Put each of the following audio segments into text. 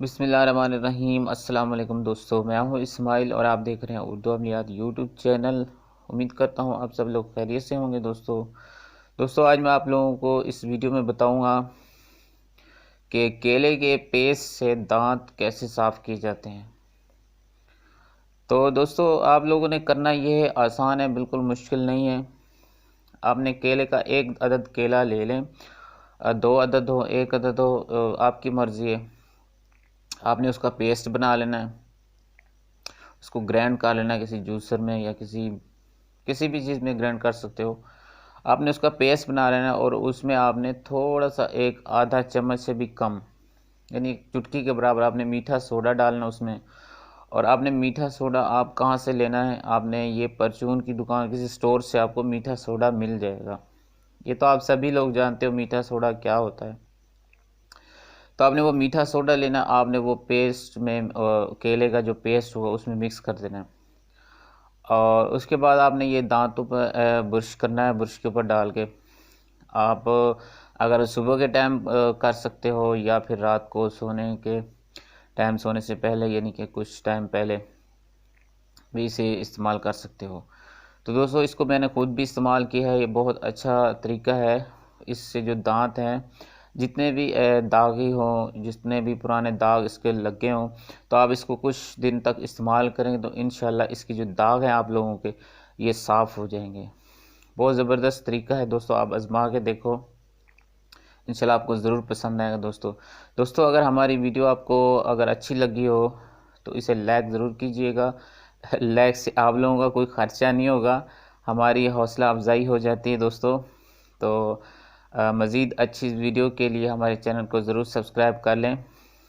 बिस्मिल्लाहिर्रहमानिर्रहीम। अस्सलाम वालेकुम दोस्तों, मैं हूं इस्माइल और आप देख रहे हैं उर्दू अमलियात यूट्यूब चैनल। उम्मीद करता हूं आप सब लोग खैरियत से होंगे। दोस्तों आज मैं आप लोगों को इस वीडियो में बताऊंगा कि केले के पेस्ट से दांत कैसे साफ़ किए जाते हैं। तो दोस्तों आप लोगों ने करना ये है, आसान है, बिल्कुल मुश्किल नहीं है। आपने केले का एक अदद केला ले लें, 2 अदद हो, 1 अदद हो, आपकी मर्ज़ी है। आपने उसका पेस्ट बना लेना है, उसको ग्राइंड कर लेना है किसी जूसर में या किसी भी चीज़ में ग्राइंड कर सकते हो। आपने उसका पेस्ट बना लेना है और उसमें आपने थोड़ा सा एक आधा चम्मच से भी कम, यानी चुटकी के बराबर आपने मीठा सोडा डालना उसमें। और आपने मीठा सोडा आप कहाँ से लेना है, आपने ये परचून की दुकान किसी स्टोर से आपको मीठा सोडा मिल जाएगा। ये तो आप सभी लोग जानते हो मीठा सोडा क्या होता है। तो आपने वो मीठा सोडा लेना, आपने वो पेस्ट में केले का जो पेस्ट होगा उसमें मिक्स कर देना है। और उसके बाद आपने ये दांतों पर ब्रश करना है, ब्रश के ऊपर डाल के। आप अगर सुबह के टाइम कर सकते हो या फिर रात को सोने के टाइम, सोने से पहले यानी कि कुछ टाइम पहले भी इसे इस्तेमाल कर सकते हो। तो दोस्तों इसको मैंने खुद भी इस्तेमाल किया है, ये बहुत अच्छा तरीका है। इससे जो दांत हैं, जितने भी दागी हों, जितने भी पुराने दाग इसके लगे हों, तो आप इसको कुछ दिन तक इस्तेमाल करेंगे तो इंशाल्लाह इसकी जो दाग हैं आप लोगों के, ये साफ़ हो जाएंगे। बहुत ज़बरदस्त तरीका है दोस्तों, आप आज़मा के देखो, इंशाल्लाह आपको ज़रूर पसंद आएगा। दोस्तों अगर हमारी वीडियो आपको अगर अच्छी लगी हो तो इसे लाइक ज़रूर कीजिएगा। लाइक से आप लोगों का कोई ख़र्चा नहीं होगा, हमारी हौसला अफजाई हो जाती है दोस्तों। तो मज़ीद अच्छी वीडियो के लिए हमारे चैनल को ज़रूर सब्सक्राइब कर लें,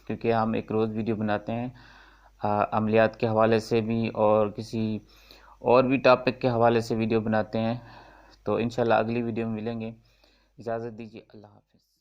क्योंकि हम एक रोज़ वीडियो बनाते हैं अमलियात के हवाले से भी और किसी और भी टॉपिक के हवाले से वीडियो बनाते हैं। तो इंशाल्लाह अगली वीडियो में मिलेंगे। इजाज़त दीजिए, अल्लाह हाफ़िज़।